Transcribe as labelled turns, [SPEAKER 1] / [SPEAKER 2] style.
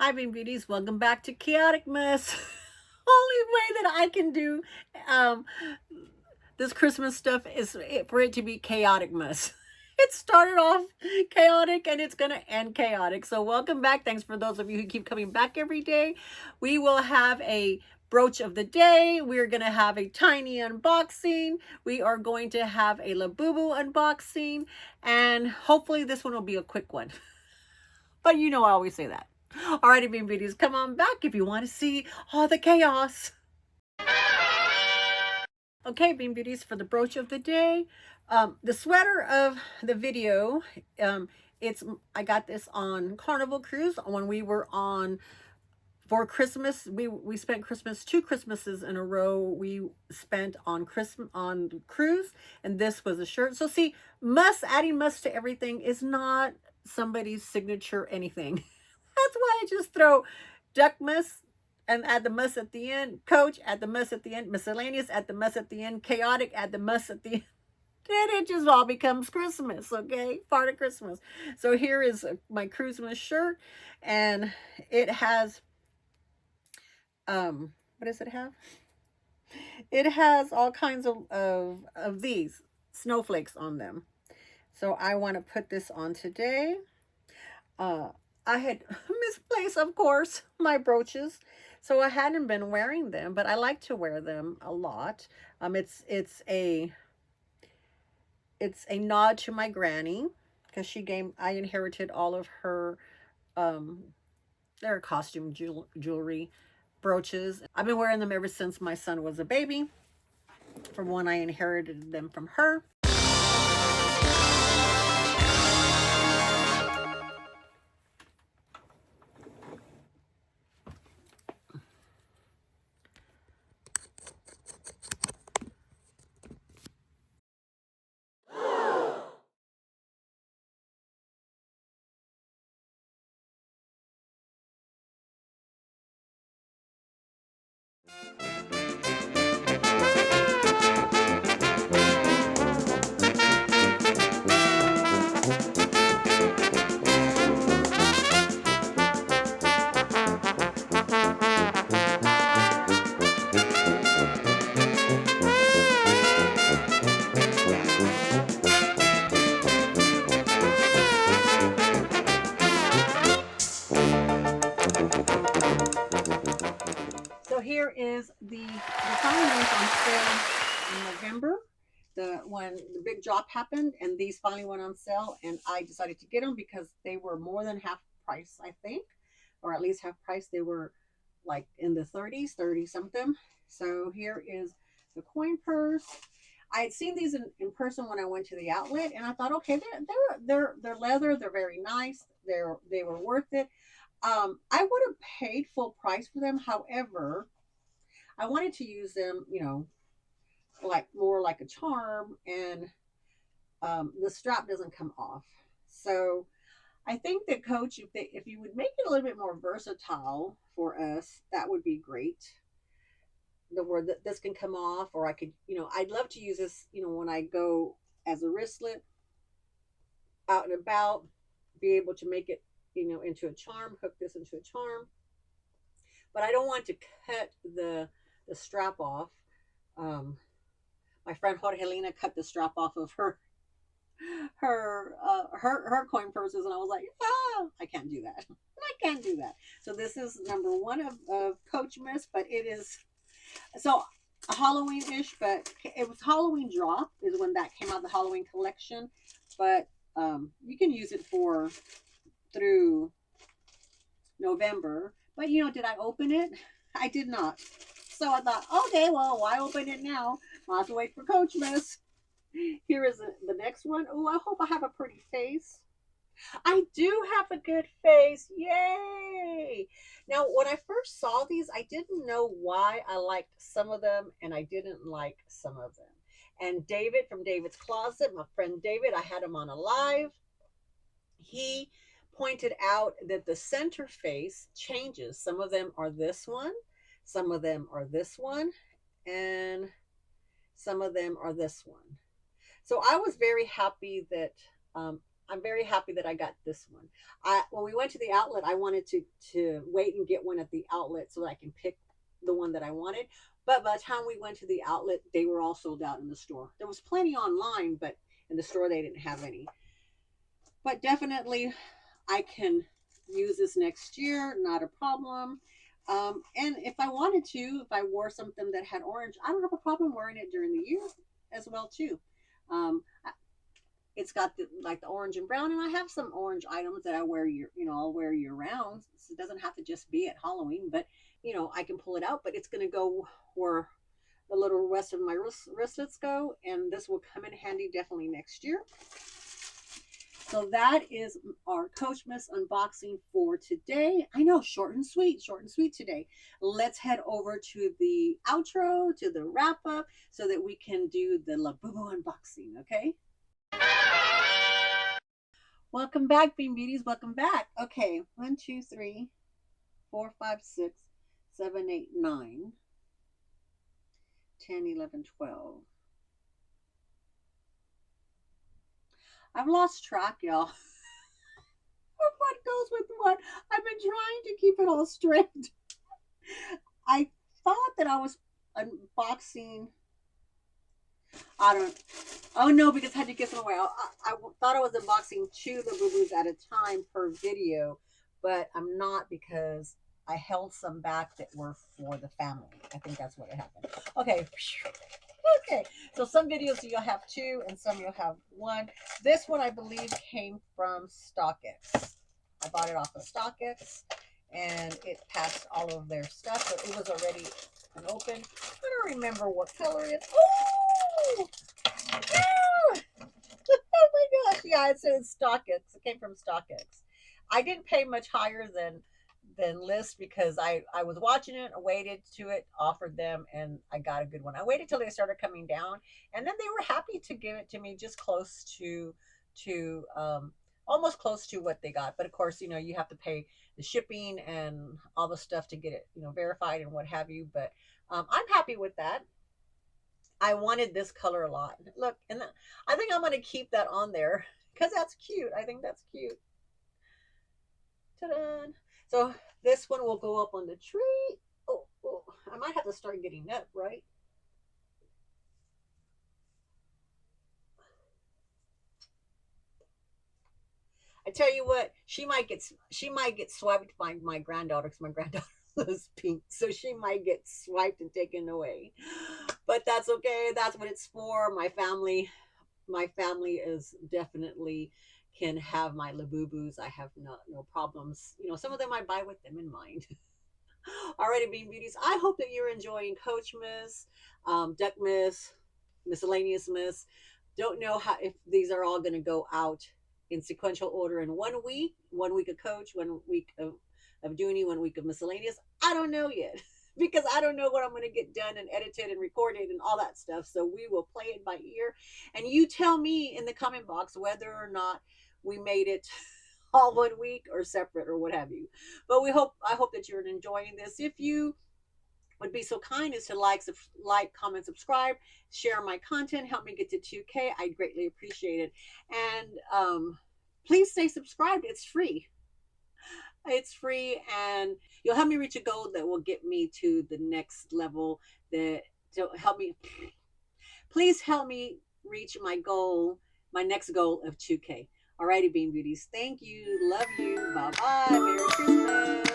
[SPEAKER 1] Hi, Bean Beauties. Welcome back to Chaosmas. Only way that I can do um, this Christmas stuff is for it to be chaotic mess. It started off chaotic and it's going to end chaotic. So, welcome back. Thanks for those of you who keep coming back every day. We will have a brooch of the day. We're going to have a tiny unboxing. We are going to have a Labubu unboxing. And hopefully, this one will be a quick one. But you know, I always say that. Alrighty, Bean Beauties, come on back if you want to see all the chaos. Okay, Bean Beauties, for the brooch of the day, the sweater of the video, I got this on Carnival Cruise when we were on for Christmas. We spent Christmas 2 Christmases in a row. We spent on Christmas on cruise, and this was a shirt. So see, adding must to everything is not somebody's signature anything. That's why I just throw duck muss and add the muss at the end, coach, add the muss at the end, miscellaneous, add the muss at the end, chaotic, add the muss at the end. Then it just all becomes Christmas, okay? Part of Christmas. So here is my Christmas shirt, and it has, what does it have? It has all kinds of these snowflakes on them. So I want to put this on today. I had misplaced, of course, my brooches, so I hadn't been wearing them, but I like to wear them a lot. It's a nod to my granny because I inherited all of her their costume jewelry brooches. I've been wearing them ever since my son was a baby, from when I inherited them from her. So here is the final ones on sale in November. When the big drop happened, and these finally went on sale, and I decided to get them because they were more than half price, I think, or at least half price. They were like in the 30s, 30 something. So here is the coin purse. I had seen these in person when I went to the outlet, and I thought, okay, they're leather, they're very nice, they were worth it. I would have paid full price for them. However, I wanted to use them, like more like a charm, and the strap doesn't come off. So I think that Coach, if you would make it a little bit more versatile for us, that would be great. The word that this can come off, or I could, I'd love to use this, when I go as a wristlet out and about, be able to make it, into a charm, hook this into a charm. But I don't want to cut the strap off. My friend Jorgelina cut the strap off of her coin purses, and I was like, I can't do that. I can't do that. So this is number one of Coachmas, but it is so Halloween-ish, but it was Halloween drop is when that came out, the Halloween collection. But you can use it through November. But did I open it? I did not. So I thought, okay, well, why open it now? I'll have to wait for Coachmas. Here is the next one. Oh, I hope I have a pretty face. I do have a good face. Yay! Now, when I first saw these, I didn't know why I liked some of them and I didn't like some of them. And David from David's Closet, my friend David, I had him on a live. He pointed out that the center face changes. Some of them are this one, some of them are this one, and some of them are this one. So I was very happy that I'm very happy that I got this one. When we went to the outlet, I wanted to wait and get one at the outlet so that I can pick the one that I wanted. But by the time we went to the outlet, they were all sold out in the store. There was plenty online, but in the store they didn't have any. But definitely, I can use this next year, not a problem. And if I wanted to, if I wore something that had orange, I don't have a problem wearing it during the year as well too. Um, it's got like the orange and brown, and I have some orange items that I wear I'll wear year round. So it doesn't have to just be at Halloween, but I can pull it out. But it's gonna go where the little rest of my wristlets go, and this will come in handy definitely next year. So that is our Coachmas unboxing for today. I know, short and sweet today. Let's head over to the outro, to the wrap up, so that we can do the Labubu unboxing, okay? Welcome back, Bean Beauties. Welcome back. Okay, 1, 2, 3, 4, 5, 6, 7, 8, 9, 10, 11, 12. I've lost track, y'all, of what goes with what. I've been trying to keep it all straight. I thought that I was unboxing. I don't. Oh no, because I had to get some away. I thought I was unboxing 2 Labubus at a time per video, but I'm not because I held some back that were for the family. I think that's what happened. Okay. Okay, so some videos you'll have 2 and some you'll have 1. This one I believe came from StockX. I bought it off of StockX and it passed all of their stuff, so it was already unopened. I don't remember what color it is. Oh! Yeah! Oh my gosh, yeah, it says StockX. It came from StockX. I didn't pay much higher than list because I was watching it, I waited to it, offered them, and I got a good one. I waited till they started coming down, and then they were happy to give it to me just close to almost close to what they got. But of course, you have to pay the shipping and all the stuff to get it verified and what have you. But I'm happy with that. I wanted this color a lot. Look, and I think I'm going to keep that on there because that's cute. I think that's cute. Ta-da! So this one will go up on the tree. Oh, I might have to start getting up, right? I tell you what, she might get swiped by my granddaughter because my granddaughter loves pink, so she might get swiped and taken away. But that's okay. That's what it's for. My family is definitely can have my Labubus. I have no problems. Some of them I buy with them in mind. Alrighty, Bean Beauties. I hope that you're enjoying Coachmas, Duckmas, Miscellaneous Miss. Don't know if these are all going to go out in sequential order in 1 week. 1 week of Coach, 1 week of Dooney, 1 week of Miscellaneous. I don't know yet because I don't know what I'm going to get done and edited and recorded and all that stuff. So we will play it by ear. And you tell me in the comment box whether or not we made it all 1 week or separate or what have you. But I hope that you're enjoying this. If you would be so kind as to like, comment, subscribe, share my content, help me get to 2K. I'd greatly appreciate it. And please stay subscribed. It's free. It's free, and you'll help me reach a goal that will get me to the next level. That to help me. Please help me reach my next goal of 2K. Alrighty, Bean Beauties. Thank you. Love you. Bye bye. Merry Christmas.